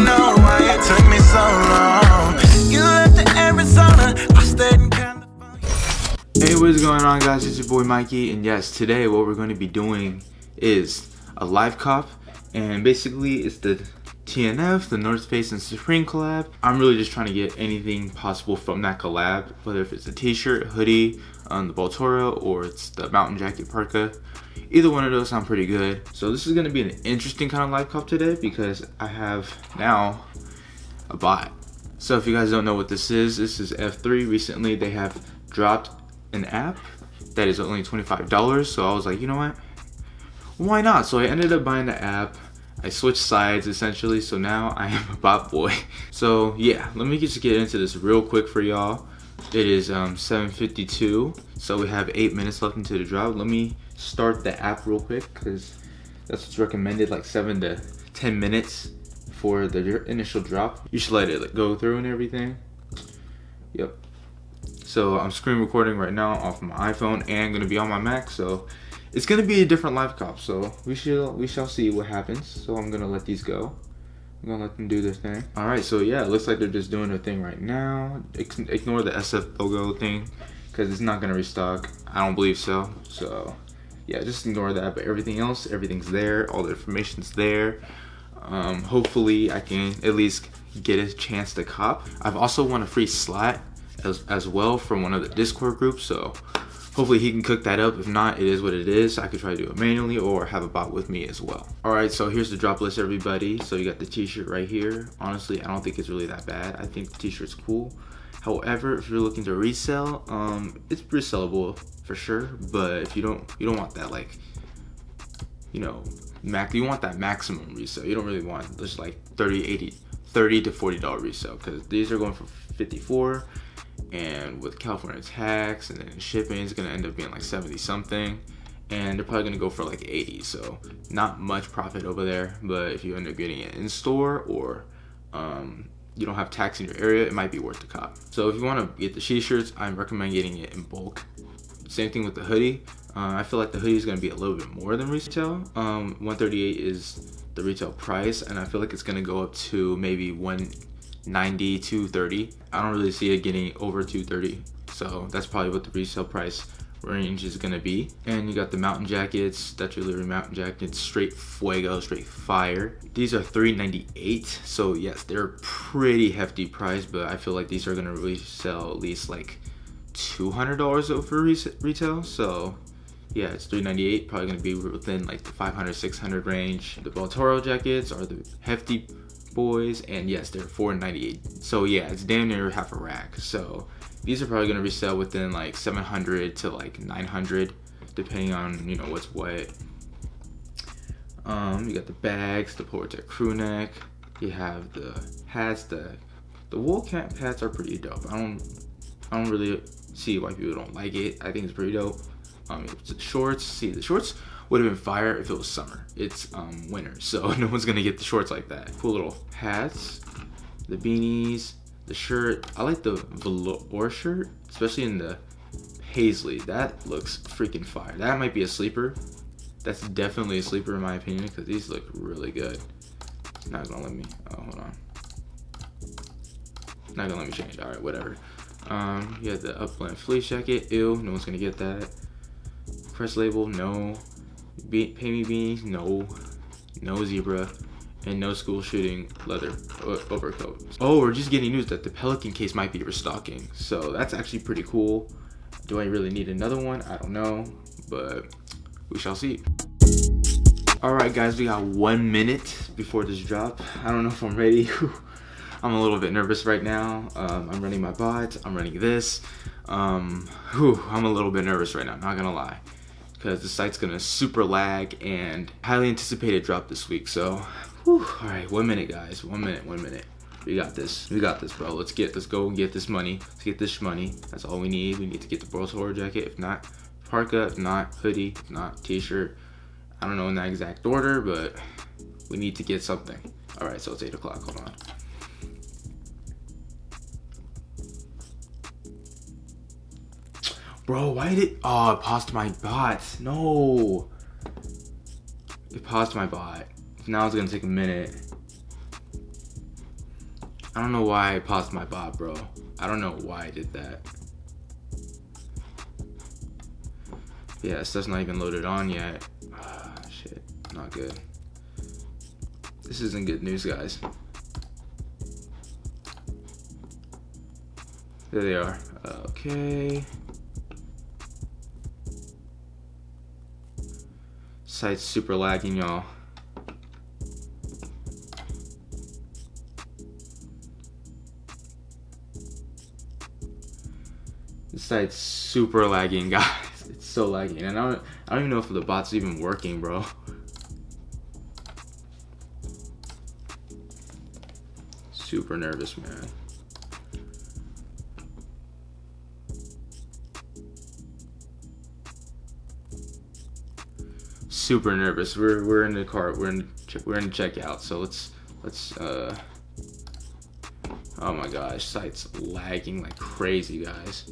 know why it took me so long. You left to Arizona, I stayed in California. Hey, what's going on, guys? It's your boy Mikey, and yes, today what we're going to be doing is a live cop, and basically it's the TNF, the North Face and Supreme collab. I'm really just trying to get anything possible from that collab, whether if it's a t-shirt, hoodie, the Baltoro, or it's the mountain jacket parka. Either one of those sound pretty good. So this is going to be an interesting kind of live cop today because I have now a bot. So if you guys don't know what this is F3. Recently they have dropped an app that is only $25. So I was like, you know what? Why not? So I ended up buying the app. I switched sides essentially, so now I am a bot boy. So yeah, let me just get into this real quick for y'all. It is 7:52, so we have 8 minutes left into the drop. Let me start the app real quick because that's what's recommended, like 7 to 10 minutes for the initial drop. You should let it go through and everything. Yep. So I'm screen recording right now off my iPhone and gonna be on my Mac, so it's gonna be a different live cop, so we shall see what happens. So I'm gonna let these go. I'm gonna let them do their thing. All right, so yeah, it looks like they're just doing their thing right now. Ignore the SF logo thing because it's not gonna restock. I don't believe so. So yeah, just ignore that. But everything else, everything's there. All the information's there. Hopefully, I can at least get a chance to cop. I've also won a free slot as well from one of the Discord groups. So hopefully he can cook that up. If not, it is what it is. I could try to do it manually or have a bot with me as well. Alright, so here's the drop list, everybody. So you got the t-shirt right here. Honestly, I don't think it's really that bad. I think the t-shirt's cool. However, if you're looking to resell, it's resellable for sure. But if you don't want that, like, you know, you want that maximum resale. You don't really want just like $30 to $40 resale, because these are going for $54. And with California tax and then shipping, it's gonna end up being like 70 something, and they're probably gonna go for like 80. So not much profit over there. But if you end up getting it in store, or you don't have tax in your area, it might be worth the cop. So if you want to get the t-shirts, I recommend getting it in bulk. Same thing with the hoodie. I feel like the hoodie is gonna be a little bit more than retail. 138 is the retail price, and I feel like it's gonna go up to maybe 190, 230. I don't really see it getting over 230, so that's probably what the resale price range is gonna be. And you got the mountain jackets, Dutch Illyria mountain jackets, straight fuego, straight fire. These are $398, so yes, they're pretty hefty price, but I feel like these are gonna really sell at least like $200 over retail. So yeah, it's $398, probably gonna be within like the 500, 600 range. The Baltoro jackets are the hefty boys, and yes, they're $498. So yeah, it's damn near half a rack. So these are probably gonna resell within like 700 to like 900, depending on, you know, what's what. You got the bags, the Portec crew neck. You have the hats. The wool cap hats are pretty dope. I don't really see why people don't like it. I think it's pretty dope. Shorts. See, the shorts would have been fire if it was summer. It's winter, so no one's gonna get the shorts like that. Cool little hats, the beanies, the shirt. I like the velour shirt, especially in the paisley. That looks freaking fire. That might be a sleeper. That's definitely a sleeper in my opinion, because these look really good. Not gonna let me. Oh, hold on. Not gonna let me change. All right, whatever. You have the Upland fleece jacket. Ew, no one's gonna get that. Press label, no. Pay me beanies, no zebra, and no school shooting leather overcoat. Oh, we're just getting news that the Pelican case might be restocking, so that's actually pretty cool. Do I really need another one? I don't know, but we shall see. Alright guys, we got 1 minute before this drop. I don't know if I'm ready. I'm a little bit nervous right now. I'm running my bot, I'm running this. I'm a little bit nervous right now, not gonna lie, because the site's gonna super lag, and highly anticipated drop this week. So all right, 1 minute guys, 1 minute. We got this, bro. Let's go and get this money. Let's get this money. That's all we need. We need to get the Baltoro jacket, if not parka, if not hoodie, if not t-shirt. I don't know in that exact order, but we need to get something. All right, so it's 8 o'clock, hold on. Bro, why did it? Oh, it paused my bot. No. It paused my bot. Now it's gonna take a minute. I don't know why I paused my bot, bro. I don't know why I did that. Yeah, stuff's not even loaded on yet. Ah, shit, not good. This isn't good news, guys. There they are. Okay. Site's super lagging, y'all. This site's super lagging, guys. It's so lagging, and I don't even know if the bot's even working, bro. Super nervous, man. Super nervous. We're in the car. We're in checkout. So let's oh my gosh, site's lagging like crazy, guys.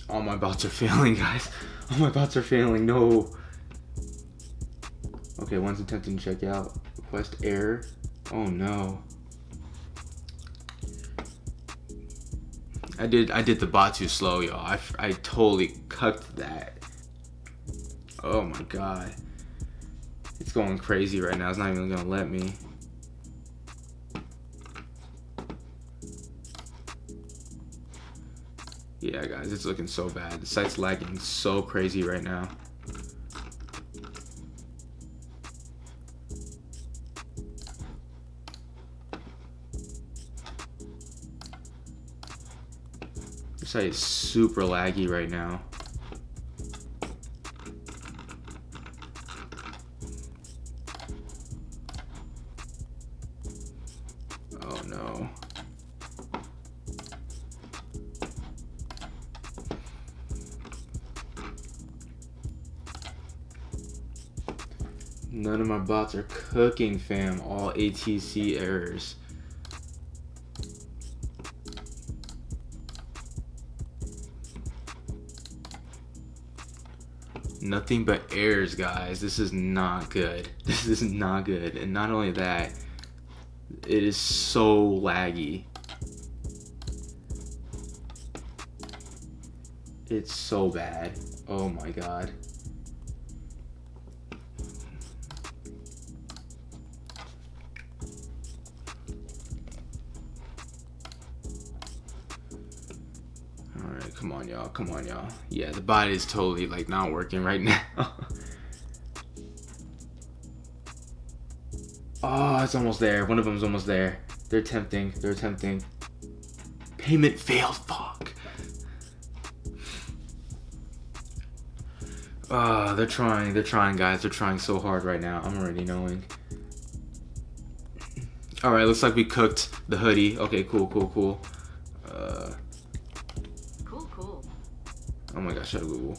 All my bots are failing, guys. All my bots are failing. No. Okay, one's attempting to check out. Request error. Oh no. I did the bot too slow, y'all. I totally cucked that. Oh my god. It's going crazy right now. It's not even gonna let me. Yeah, guys, it's looking so bad. The site's lagging so crazy right now. The site is super laggy right now. Oh no. None of my bots are cooking, fam. All ATC errors. Nothing but errors, guys. This is not good. This is not good. And not only that, it is so laggy. It's so bad. Oh my god. Alright, come on y'all, come on y'all. Yeah, the bot is totally like not working right now. Oh, it's almost there. One of them's almost there. They're attempting. Payment failed, fuck. They're trying guys. They're trying so hard right now. I'm already knowing. Alright, looks like we cooked the hoodie. Okay, cool. Cool. Oh my gosh, shut up, Google.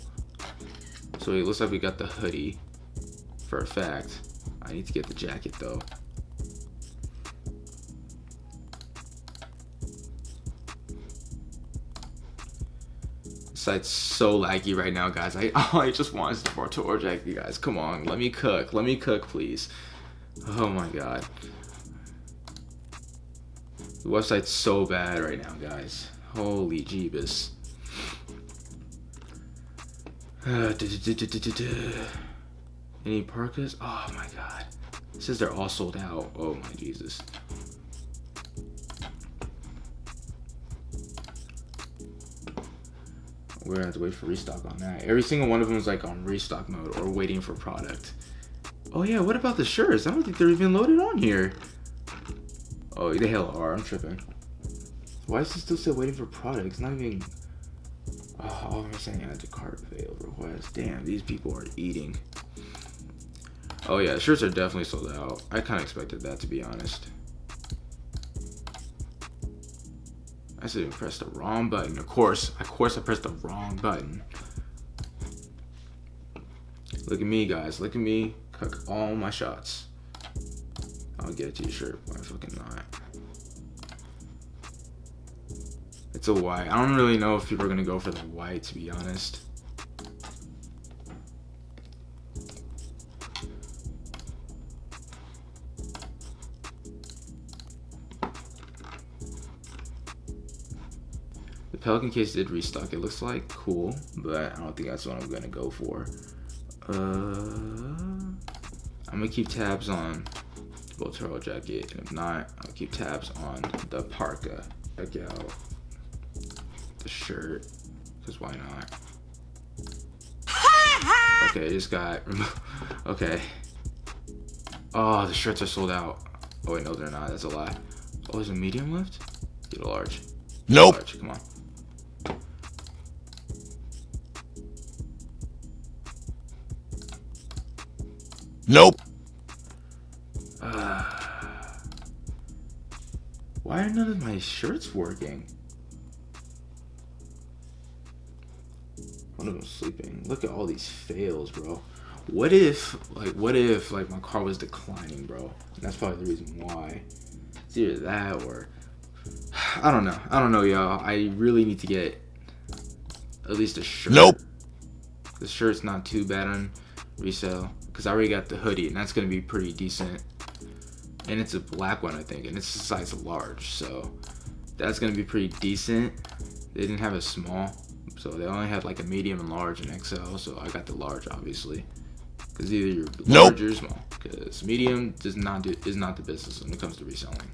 So it looks like we got the hoodie for a fact. I need to get the jacket though. The site's so laggy right now, guys. I just want to tour jacket, guys. Come on, let me cook, please. Oh my god. The website's so bad right now, guys. Holy jeebus. Any parkas? Oh my god. It says they're all sold out. Oh my Jesus. We're gonna have to wait for restock on that. Every single one of them is like on restock mode or waiting for product. Oh yeah, what about the shirts? I don't think they're even loaded on here. Oh, they hell are. I'm tripping. Why does it still say waiting for product? It's not even... Oh, all I'm saying, add to cart failed request. Damn, these people are eating. Oh yeah, shirts are definitely sold out. I kind of expected that, to be honest. I should have pressed the wrong button. Of course I pressed the wrong button. Look at me, guys. Look at me cook all my shots. I'll get a t-shirt. Why fucking not? It's a white. I don't really know if people are gonna go for the white, to be honest. Pelican case did restock, it looks like. Cool, but I don't think that's what I'm gonna go for. I'm gonna keep tabs on the turtle jacket, and if not, I'll keep tabs on the parka. Check out the shirt, because why not? Okay, I just got, okay. Oh, the shirts are sold out. Oh wait, no they're not, that's a lie. Oh, there's a medium left? Get a large. Nope. Large, come on. Nope. Why are none of my shirts working? One of them's sleeping. Look at all these fails, bro. What if my car was declining, bro? And that's probably the reason why. It's either that or I don't know, y'all. I really need to get at least a shirt. Nope. The shirt's not too bad on resale because I already got the hoodie, and that's gonna be pretty decent. And it's a black one, I think, and it's a size large, so that's gonna be pretty decent. They didn't have a small, so they only had like a medium and large and XL, so I got the large, obviously, because either you're large or small, because medium is not the business when it comes to reselling.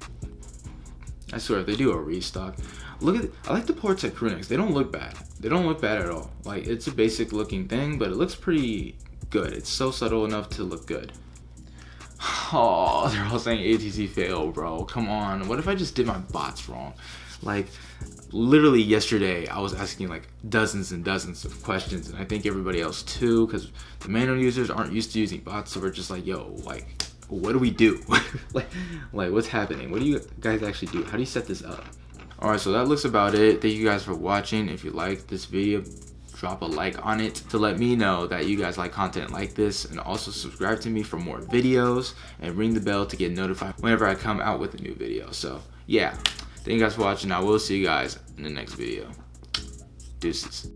I swear, if they do a restock, I like the Portec crew necks. They don't look bad. They don't look bad at all. Like, it's a basic looking thing, but it looks pretty good. It's so subtle enough to look good. Oh, they're all saying ATC fail, bro. Come on. What if I just did my bots wrong? Like, literally yesterday, I was asking like dozens and dozens of questions, and I think everybody else too, because the manual users aren't used to using bots, so we're just like, yo, like, what do we do? like what's happening? What do you guys actually do? How do you set this up? Alright, so that looks about it. Thank you guys for watching. If you like this video, drop a like on it to let me know that you guys like content like this, and also subscribe to me for more videos and ring the bell to get notified whenever I come out with a new video. So yeah, thank you guys for watching. I will see you guys in the next video. Deuces.